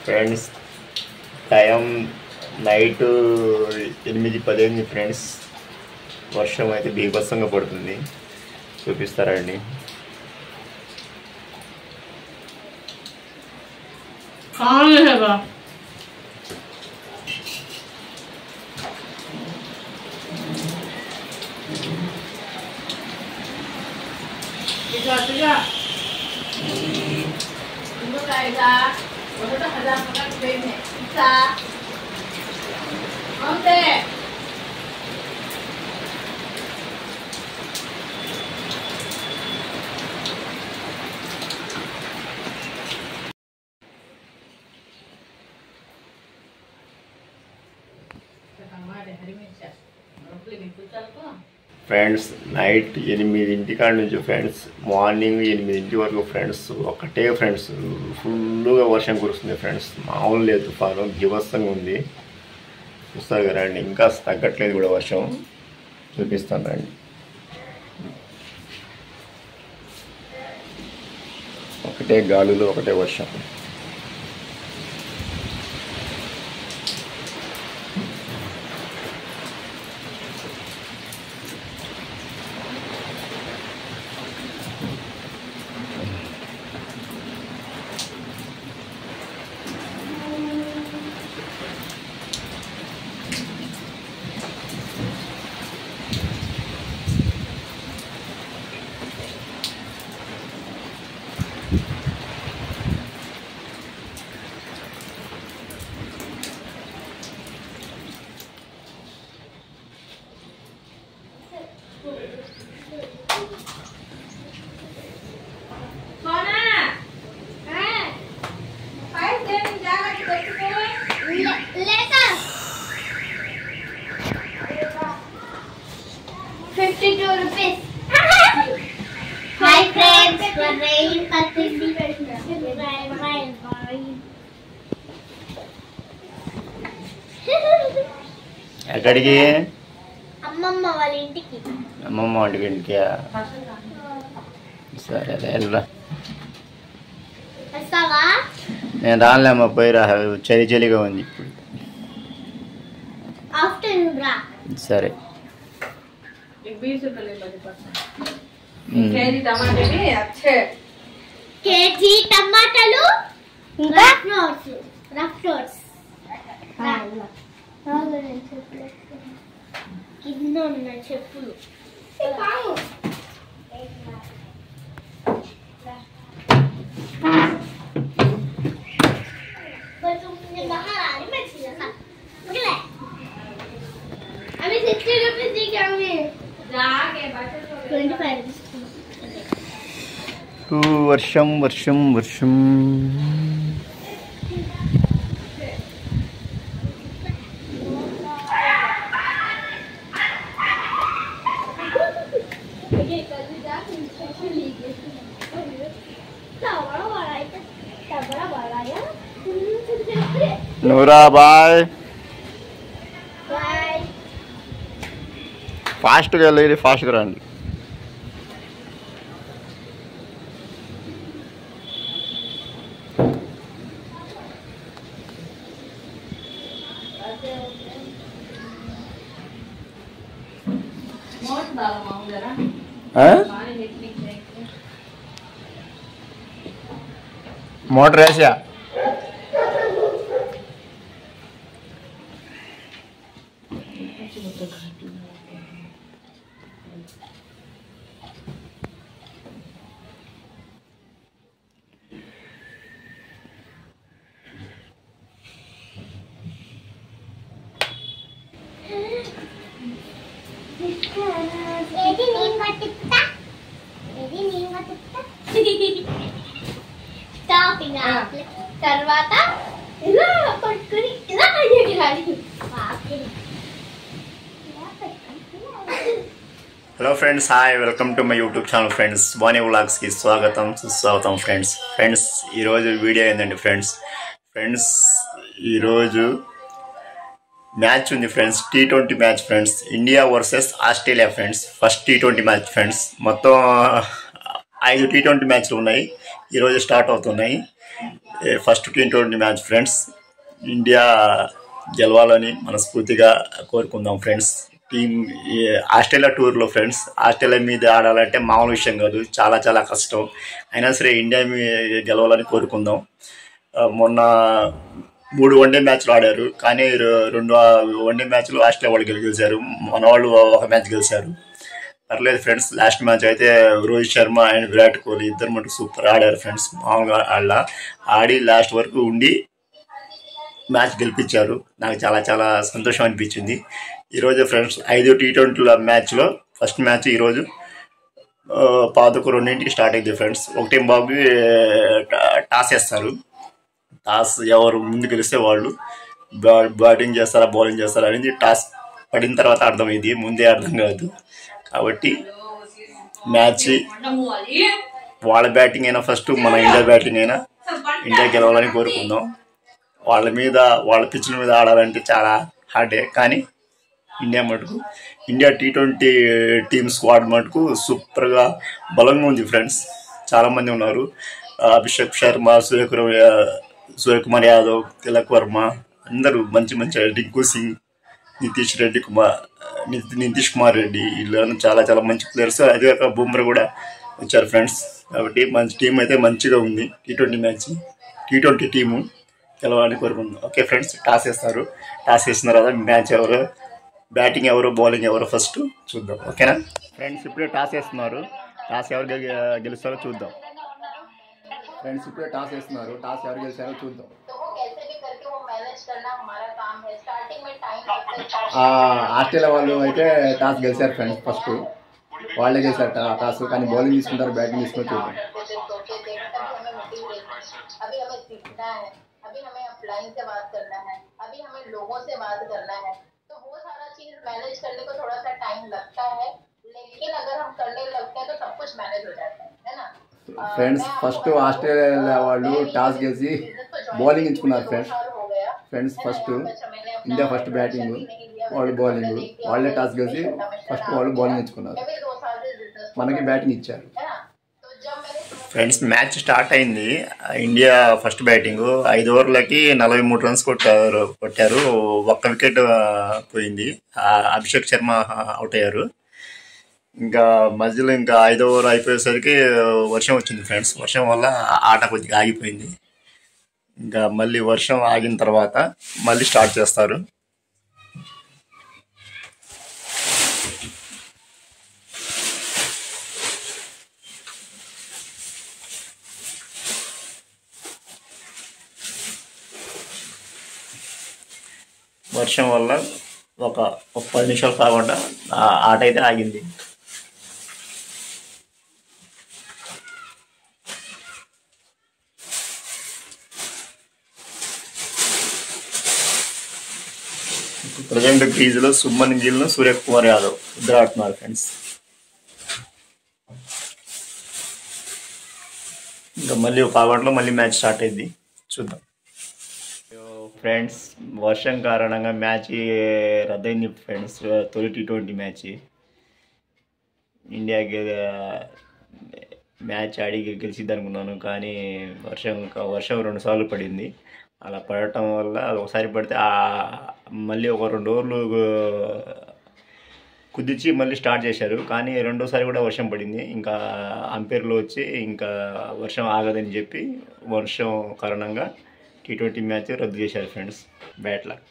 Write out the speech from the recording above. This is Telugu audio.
Friends time night 8:10 friends. వర్షం అయితే బీభత్సంగా పడుతుంది, చూపిస్తారండి. ఫ్రెండ్స్ నైట్ 8 కాడ నుంచి ఫ్రెండ్స్ మార్నింగ్ 8 వరకు ఫ్రెండ్స్ ఒకటే ఫ్రెండ్స్ ఫుల్గా వర్షం కురుస్తుంది ఫ్రెండ్స్. మామూలు లేదు, తుఫాను బీభత్సంగా ఉంది. చూస్తారు కదా అండి, ఇంకా తగ్గట్లేదు కూడా వర్షం. చూపిస్తాను రండి. ఒకటే గాలులు, ఒకటే వర్షం. ₹52. Hi friends, we're rain పడుతుంది. ఎక్కడికి? అమ్మమ్మ వాళ్ళ ఇంటికి. అమ్మమ్మ వాళ్ళ ఇంటికి. సరే అదే వెళ్ళరా. వస్తావా? నేను రాలేమ్మా, పోయిరా. చలిగా ఉంది ఇప్పుడు. ఆఫ్టర్నూన్ రా. సరే. కేజీ టమాటాలు, రఫ్ నోట్స్ కింద ఉన్న చెప్పులు. अभी 60 रुपीस दी क्या हमें जाके 25 వర్షం వర్షం వర్షం. నూరా బాయ్. ఫాస్ట్గా వెళ్ళి ఫాస్ట్గా రండి. మోటర్ వేసా. తర్వాత ఇలా పట్టుకుని ఇలా పట్టుకోవాలి. Hello friends, hi, welcome to my YouTube channel friends. Vani వ్లాగ్స్కి స్వాగతం సుస్వాగతం ఫ్రెండ్స్. ఈరోజు వీడియో ఏంటంటే ఫ్రెండ్స్ ఈరోజు మ్యాచ్ ఉంది friends. T20 match friends. India versus Australia friends. First T20 match friends. మొత్తం 5 T20 మ్యాచ్లు ఉన్నాయి. ఈరోజు స్టార్ట్ అవుతున్నాయి. First T20 match friends. India గెలవాలని మనస్ఫూర్తిగా కోరుకుందాం ఫ్రెండ్స్. ఈ ఆస్ట్రేలియా టూర్లో ఫ్రెండ్స్, ఆస్ట్రేలియా మీద ఆడాలంటే మామూలు విషయం కాదు, చాలా చాలా కష్టం. అయినా సరే ఇండియా గెలవాలని కోరుకుందాం. మొన్న 3 వన్డే మ్యాచ్లు ఆడారు, కానీ 2 వన్డే మ్యాచ్లు ఆస్ట్రేలియా వాళ్ళు గెలిచారు, మన వాళ్ళు ఒక మ్యాచ్ గెలిచారు. పర్లేదు ఫ్రెండ్స్. లాస్ట్ మ్యాచ్ అయితే రోహిత్ శర్మ అండ్ విరాట్ కోహ్లీ ఇద్దరు మటుకు సూపర్ ఆడారు ఫ్రెండ్స్. మామూలుగా ఆడి లాస్ట్ వరకు ఉండి మ్యాచ్ గెలిపించారు. నాకు చాలా చాలా సంతోషం అనిపించింది. ఈరోజు ఫ్రెండ్స్ 5 T20 మ్యాచ్లో ఫస్ట్ మ్యాచ్ ఈరోజు 11:02 స్టార్ట్ అయింది ఫ్రెండ్స్. ఒకటే బాబు టాస్ వేస్తారు. టాస్ ఎవరు ముందు గెలిస్తే వాళ్ళు బ్యాటింగ్ చేస్తారా బౌలింగ్ చేస్తారా అనేది టాస్ పడిన తర్వాత అర్థమైంది, ముందే అర్థం కాదు. కాబట్టి మ్యాచ్ వాళ్ళ బ్యాటింగ్ అయినా ఫస్ట్, మన ఇండియా బ్యాటింగ్ అయినా ఇండియా గెలవాలని కోరుకుందాం. వాళ్ళ పిచ్ల మీద ఆడాలంటే చాలా హార్డే, కానీ ఇండియా T20 టీమ్ స్క్వాడ్ మటుకు సూపర్గా బలంగా ఉంది ఫ్రెండ్స్. చాలామంది ఉన్నారు. అభిషేక్ శర్మ, సూర్యకుమార్ యాదవ్, తిలక్ వర్మ, అందరూ మంచి రింకు సింగ్, నితీష్ కుమార్ రెడ్డి, వీళ్ళు చాలా చాలా మంచి ప్లేయర్స్. అదే కాక బుమ్రా కూడా వచ్చారు ఫ్రెండ్స్. కాబట్టి మంచి టీం అయితే మంచిగా ఉంది. T20 టీము గెలవాలని కోరుకుందాం. Okay friends. టాస్ వేస్తారు. టాస్ వేసిన తర్వాత మ్యాచ్ ఎవరు బ్యాటింగ్ ఎవరు బౌలింగ్ ఎవరు ఫస్ట్ చూద్దాం. ఓకేనా ఫ్రెండ్స్? ఇప్పుడే టాస్ వేస్తున్నారు. టాస్ ఎవరు గెలుస్తారో చూద్దాం ఫ్రెండ్స్. ఇప్పుడే టాస్ వేస్తున్నారు. టాస్ ఎవరు గెలిచారో చూద్దాం. ఆస్ట్రేలియా వాళ్ళు అయితే టాస్ గెలిచారు ఫ్రెండ్స్. ఫస్ట్ వాళ్ళే గెలిచారు టాస్, కానీ బౌలింగ్ తీసుకుంటారు బ్యాటింగ్ తీసుకుని చూద్దాం. अभी हमें अपलाइन से बात करना है, अभी हमें लोगों से बात करना है, तो वो सारा चीज मैनेज करने को थोड़ा सा टाइम लगता है, लेकिन अगर हम करने लगते हैं तो सब कुछ मैनेज हो जाता है ना फ्रेंड्स. ఫస్ట్ ఆస్ట్రేలియా వాళ్ళు టాస్ గెలిచి బౌలింగ్ ఎంచుకున్నారు friends. First India first batting, వాళ్ళు బౌలింగ్. వాళ్ళే టాస్ గెలిచి ఫస్ట్ వాళ్ళు బౌలింగ్ ఎంచుకున్నారు, మనకి బ్యాటింగ్ ఇచ్చారు ఫ్రెండ్స్. మ్యాచ్ స్టార్ట్ అయింది. ఇండియా ఫస్ట్ బ్యాటింగ్ 5 ఓవర్లకి 43 రన్స్ కొట్టారు. 1 వికెట్ పోయింది. అభిషేక్ శర్మ అవుట్ అయ్యారు. ఇంకా మధ్యలో ఇంకా 5వ ఓవర్ అయిపోయేసరికి వర్షం వచ్చింది ఫ్రెండ్స్. వర్షం వల్ల ఆట కొద్దిగా ఆగిపోయింది. ఇంకా మళ్ళీ వర్షం ఆగిన తర్వాత మళ్ళీ స్టార్ట్ చేస్తారు. వర్షం వల్ల ఒక 10 నిమిషాలు కాకుండా ఆట అయితే ఆగింది. ప్రజెంట్ క్రీజ్లో శుభ్మన్ గిల్, సూర్యకుమార్ యాదవ్ ఇద్దరు ఆడుతున్నారు ఫ్రెండ్స్. ఇంకా మళ్ళీ ఒక గంటలో మళ్ళీ మ్యాచ్ స్టార్ట్ అయింది, చూద్దాం ఫ్రెండ్స్. వర్షం కారణంగా మ్యాచ్ రద్దయింది ఫ్రెండ్స్. తొలి T20 మ్యాచ్. ఇండియాకి మ్యాచ్ ఆడి గెలిచిద్ది అనుకున్నాను, కానీ వర్షం 2 సార్లు పడింది. అలా పడటం వల్ల ఒకసారి పడితే మళ్ళీ ఒక 2 ఓవర్లు కుదిర్చి మళ్ళీ స్టార్ట్ చేశారు, కానీ రెండోసారి కూడా వర్షం పడింది. ఇంకా అంపైర్లు వచ్చి ఇంకా వర్షం ఆగదని చెప్పి వర్షం కారణంగా T20 మ్యాచ్ రద్దు చేశారు ఫ్రెండ్స్. Bad luck.